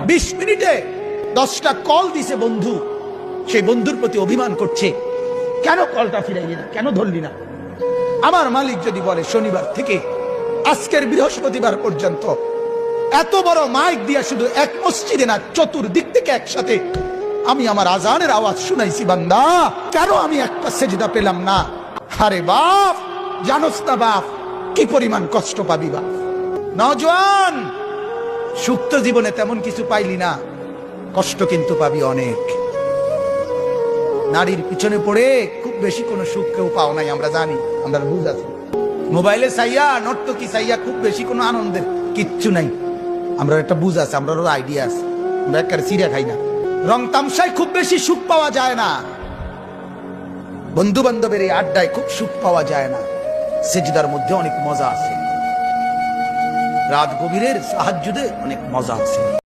20 মিনিটে 10টা কল দিছে বন্ধু, সেই বন্ধুর প্রতি অভিমান করছে, কেন কলটা ফিরাইলি না, কেন ধরলি না। আমার মালিক যদি বলে শনিবার থেকে আজকের বৃহস্পতিবার পর্যন্ত এত বড় মাইক দিয়া শুধু এক মসজিদে না, চতুর্দিক থেকে একসাথে আমি আমার আজানের আওয়াজ শুনাইছি, বান্দা কেন আমি একটা সেজদা পেলাম না। আরে বাপ, জানোস না বাপ কি পরিমাণ কষ্ট পাবি বাপ। নওজোয়ান, সুপ্ত জীবনে তেমন কিছু পাইলি না, কষ্ট কিন্তু পাবি অনেক। নারীর পিছনে পড়ে খুব বেশি কোনো সুখ কেউ পাও নাই, আমরা জানি, আমরা বুঝ আছি। মোবাইলে চাইয়া, নর্তকী চাইয়া খুব বেশি কোনো আনন্দের কিচ্ছু নাই, আমরা একটা বুঝ আছে, আমরা আইডিয়া আছে। আমরা একেবারে চিড়া খাই না। রং তামসায় খুব বেশি সুখ পাওয়া যায় না, বন্ধু বান্ধবের এই আড্ডায় খুব সুখ পাওয়া যায় না। সেজদার মধ্যে অনেক মজা আছে, রাত গভীরের তাহাজ্জুদে অনেক মজা আছে।